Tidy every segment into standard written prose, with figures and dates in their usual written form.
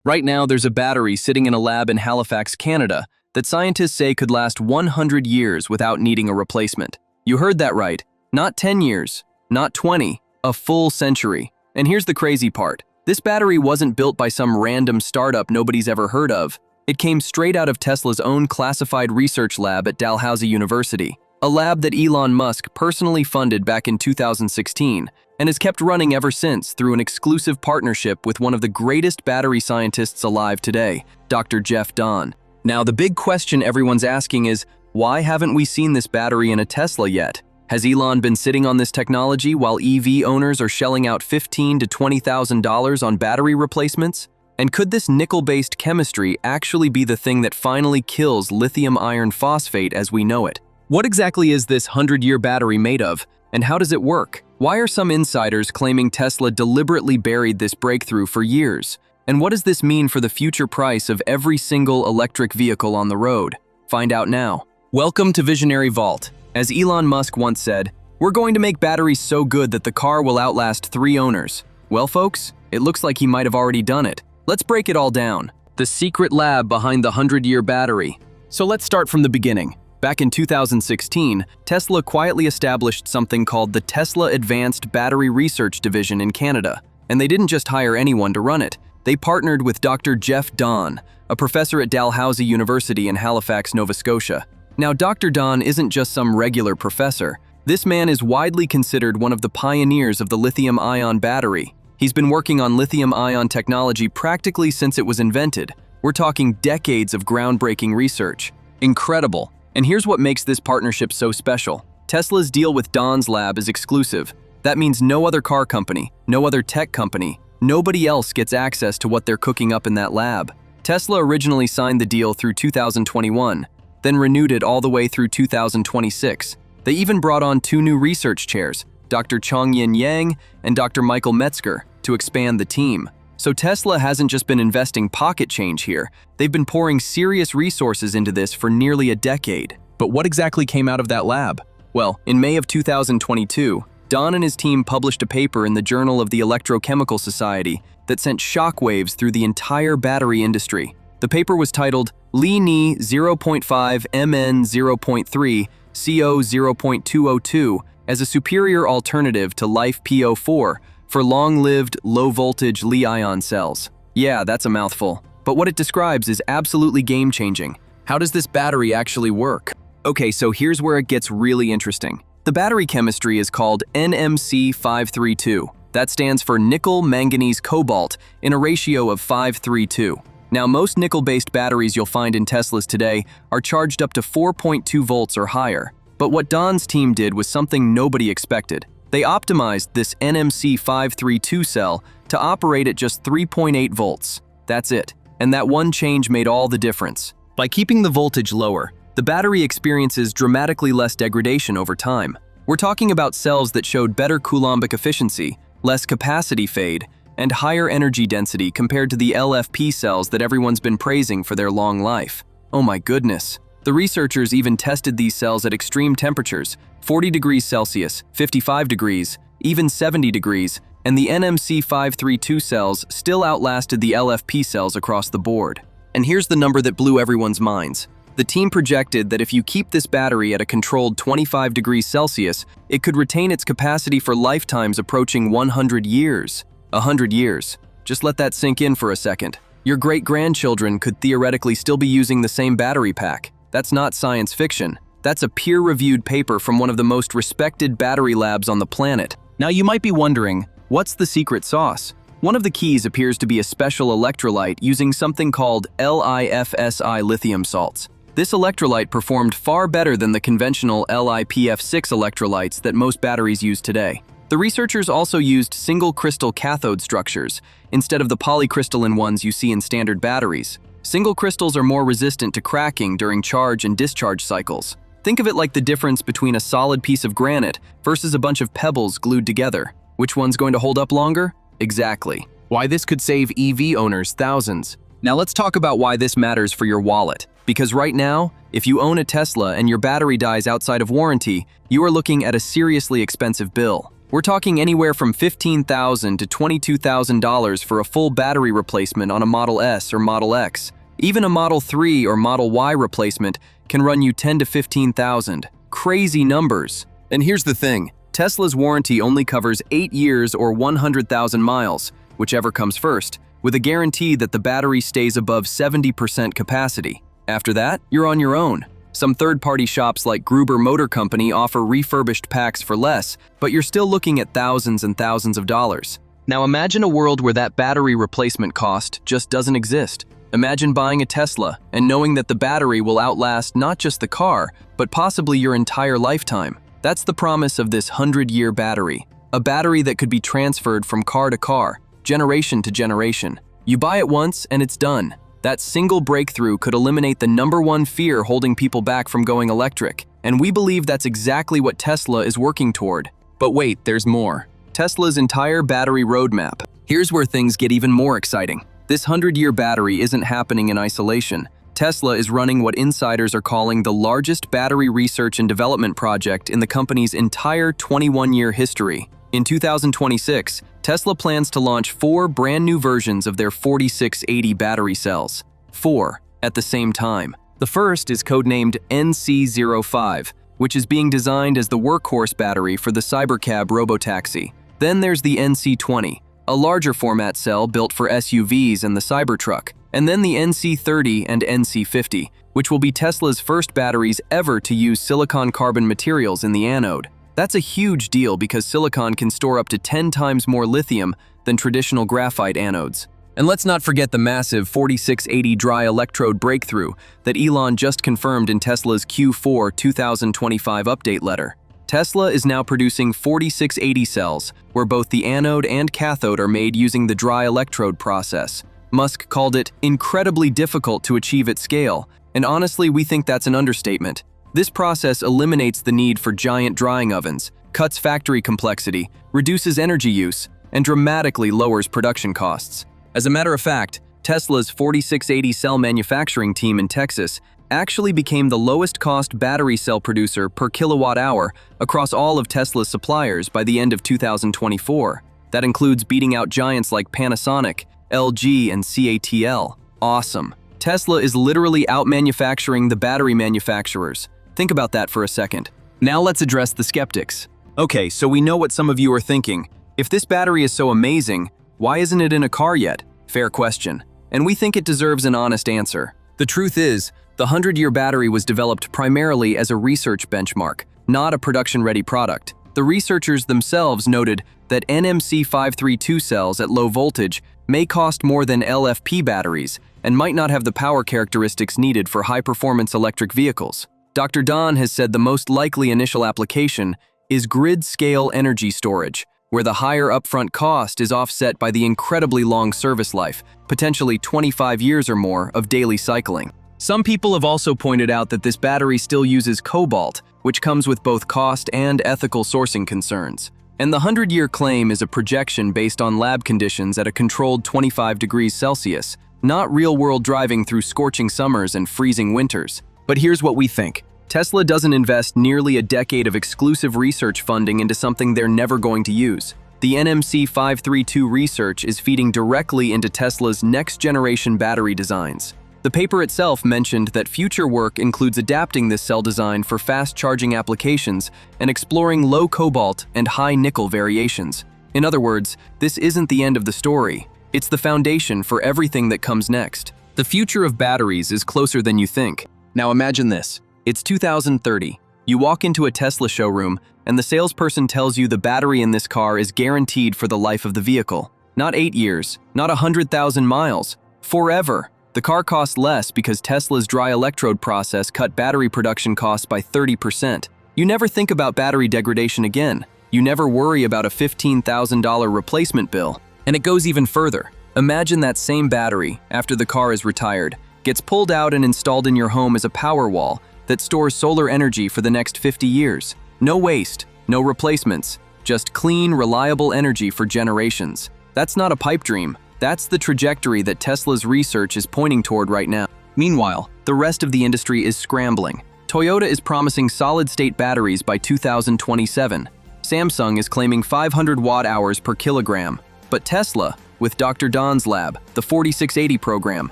Right now, there's a battery sitting in a lab in Halifax, Canada, that scientists say could last 100 years without needing a replacement. You heard that right. Not 10 years, not 20, a full century. And here's the crazy part. This battery wasn't built by some random startup nobody's ever heard of. It came straight out of Tesla's own classified research lab at Dalhousie University, a lab that Elon Musk personally funded back in 2016 and has kept running ever since through an exclusive partnership with one of the greatest battery scientists alive today, Dr. Jeff Dahn. Now, the big question everyone's asking is, why haven't we seen this battery in a Tesla yet? Has Elon been sitting on this technology while EV owners are shelling out $15,000 to $20,000 on battery replacements? And could this nickel-based chemistry actually be the thing that finally kills lithium iron phosphate as we know it? What exactly is this 100-year battery made of, and how does it work? Why are some insiders claiming Tesla deliberately buried this breakthrough for years? And what does this mean for the future price of every single electric vehicle on the road? Find out now. Welcome to Visionary Vault. As Elon Musk once said, we're going to make batteries so good that the car will outlast 3 owners. Well, folks, it looks like he might have already done it. Let's break it all down. The secret lab behind the 100-year battery. So let's start from the beginning. Back in 2016, Tesla quietly established something called the Tesla Advanced Battery Research Division in Canada. And they didn't just hire anyone to run it. They partnered with Dr. Jeff Dahn, a professor at Dalhousie University in Halifax, Nova Scotia. Now, Dr. Dahn isn't just some regular professor. This man is widely considered one of the pioneers of the lithium-ion battery. He's been working on lithium-ion technology practically since it was invented. We're talking decades of groundbreaking research. Incredible. And here's what makes this partnership so special. Tesla's deal with Dahn's lab is exclusive. That means no other car company, no other tech company, nobody else gets access to what they're cooking up in that lab. Tesla originally signed the deal through 2021, then renewed it all the way through 2026. They even brought on 2 new research chairs, Dr. Chongyin Yang and Dr. Michael Metzger, to expand the team. So Tesla hasn't just been investing pocket change here, they've been pouring serious resources into this for nearly a decade. But what exactly came out of that lab? Well, in May of 2022, Dahn and his team published a paper in the Journal of the Electrochemical Society that sent shockwaves through the entire battery industry. The paper was titled Li 0.5 Mn 0.3 CO 0.202 as a superior alternative to LiFSI for long-lived, low-voltage Li-ion cells. Yeah, that's a mouthful. But what it describes is absolutely game-changing. How does this battery actually work? Okay, so here's where it gets really interesting. The battery chemistry is called NMC532. That stands for nickel, manganese, cobalt in a ratio of 5:3:2. Now, most nickel-based batteries you'll find in Teslas today are charged up to 4.2 volts or higher. But what Dahn's team did was something nobody expected. They optimized this NMC532 cell to operate at just 3.8 volts. That's it. And that one change made all the difference. By keeping the voltage lower, the battery experiences dramatically less degradation over time. We're talking about cells that showed better coulombic efficiency, less capacity fade, and higher energy density compared to the LFP cells that everyone's been praising for their long life. Oh my goodness. The researchers even tested these cells at extreme temperatures, 40 degrees Celsius, 55 degrees, even 70 degrees, and the NMC532 cells still outlasted the LFP cells across the board. And here's the number that blew everyone's minds. The team projected that if you keep this battery at a controlled 25 degrees Celsius, it could retain its capacity for lifetimes approaching 100 years. 100 years. Just let that sink in for a second. Your great-grandchildren could theoretically still be using the same battery pack. That's not science fiction. That's a peer-reviewed paper from one of the most respected battery labs on the planet. Now you might be wondering, what's the secret sauce? One of the keys appears to be a special electrolyte using something called LiFSI lithium salts. This electrolyte performed far better than the conventional LiPF6 electrolytes that most batteries use today. The researchers also used single-crystal cathode structures instead of the polycrystalline ones you see in standard batteries. Single crystals are more resistant to cracking during charge and discharge cycles. Think of it like the difference between a solid piece of granite versus a bunch of pebbles glued together. Which one's going to hold up longer? Exactly. Why this could save EV owners thousands. Now let's talk about why this matters for your wallet. Because right now, if you own a Tesla and your battery dies outside of warranty, you are looking at a seriously expensive bill. We're talking anywhere from $15,000 to $22,000 for a full battery replacement on a Model S or Model X. Even a Model 3 or Model Y replacement can run you $10,000 to $15,000. Crazy numbers. And here's the thing, Tesla's warranty only covers 8 years or 100,000 miles, whichever comes first, with a guarantee that the battery stays above 70% capacity. After that, you're on your own. Some third-party shops like Gruber Motor Company offer refurbished packs for less, but you're still looking at thousands and thousands of dollars. Now imagine a world where that battery replacement cost just doesn't exist. Imagine buying a Tesla and knowing that the battery will outlast not just the car, but possibly your entire lifetime. That's the promise of this 100-year battery. A battery that could be transferred from car to car, generation to generation. You buy it once and it's done. That single breakthrough could eliminate the #1 fear holding people back from going electric. And we believe that's exactly what Tesla is working toward. But wait, there's more. Tesla's entire battery roadmap. Here's where things get even more exciting. This 100-year battery isn't happening in isolation. Tesla is running what insiders are calling the largest battery research and development project in the company's entire 21-year history. In 2026, Tesla plans to launch 4 brand new versions of their 4680 battery cells. 4 at the same time. The first is codenamed NC05, which is being designed as the workhorse battery for the Cybercab robotaxi. Then there's the NC20, a larger format cell built for SUVs and the Cybertruck. And then the NC30 and NC50, which will be Tesla's first batteries ever to use silicon-carbon materials in the anode. That's a huge deal because silicon can store up to 10 times more lithium than traditional graphite anodes. And let's not forget the massive 4680 dry-electrode breakthrough that Elon just confirmed in Tesla's Q4 2025 update letter. Tesla is now producing 4680 cells, where both the anode and cathode are made using the dry-electrode process. Musk called it incredibly difficult to achieve at scale, and honestly, we think that's an understatement. This process eliminates the need for giant drying ovens, cuts factory complexity, reduces energy use, and dramatically lowers production costs. As a matter of fact, Tesla's 4680 cell manufacturing team in Texas actually became the lowest-cost battery cell producer per kilowatt-hour across all of Tesla's suppliers by the end of 2024. That includes beating out giants like Panasonic, LG, and CATL. Awesome. Tesla is literally out-manufacturing the battery manufacturers. Think about that for a second. Now let's address the skeptics. Okay, so we know what some of you are thinking. If this battery is so amazing, why isn't it in a car yet? Fair question. And we think it deserves an honest answer. The truth is, the 100-year battery was developed primarily as a research benchmark, not a production-ready product. The researchers themselves noted that NMC 532 cells at low voltage may cost more than LFP batteries and might not have the power characteristics needed for high-performance electric vehicles. Dr. Dahn has said the most likely initial application is grid-scale energy storage, where the higher upfront cost is offset by the incredibly long service life, potentially 25 years or more of daily cycling. Some people have also pointed out that this battery still uses cobalt, which comes with both cost and ethical sourcing concerns. And the 100-year claim is a projection based on lab conditions at a controlled 25 degrees Celsius, not real-world driving through scorching summers and freezing winters. But here's what we think. Tesla doesn't invest nearly a decade of exclusive research funding into something they're never going to use. The NMC 532 research is feeding directly into Tesla's next-generation battery designs. The paper itself mentioned that future work includes adapting this cell design for fast-charging applications and exploring low cobalt and high nickel variations. In other words, this isn't the end of the story. It's the foundation for everything that comes next. The future of batteries is closer than you think. Now imagine this. It's 2030. You walk into a Tesla showroom, and the salesperson tells you the battery in this car is guaranteed for the life of the vehicle. Not 8 years, not 100,000 miles, forever. The car costs less because Tesla's dry-electrode process cut battery production costs by 30%. You never think about battery degradation again. You never worry about a $15,000 replacement bill. And it goes even further. Imagine that same battery, after the car is retired, gets pulled out and installed in your home as a power wall that stores solar energy for the next 50 years. No waste, no replacements, just clean, reliable energy for generations. That's not a pipe dream. That's the trajectory that Tesla's research is pointing toward right now. Meanwhile, the rest of the industry is scrambling. Toyota is promising solid-state batteries by 2027. Samsung is claiming 500 watt-hours per kilogram, but Tesla, with Dr. Dahn's lab, the 4680 program,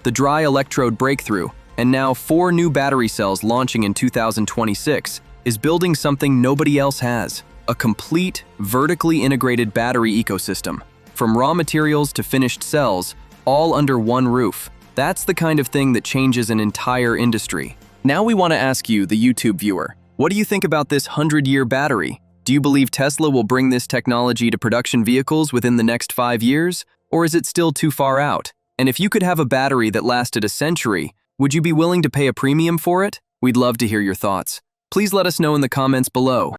the dry-electrode breakthrough, and now 4 new battery cells launching in 2026, is building something nobody else has: a complete, vertically integrated battery ecosystem. From raw materials to finished cells, all under one roof. That's the kind of thing that changes an entire industry. Now we want to ask you, the YouTube viewer, what do you think about this 100-year battery? Do you believe Tesla will bring this technology to production vehicles within the next 5 years? Or is it still too far out? And if you could have a battery that lasted a century, would you be willing to pay a premium for it? We'd love to hear your thoughts. Please let us know in the comments below.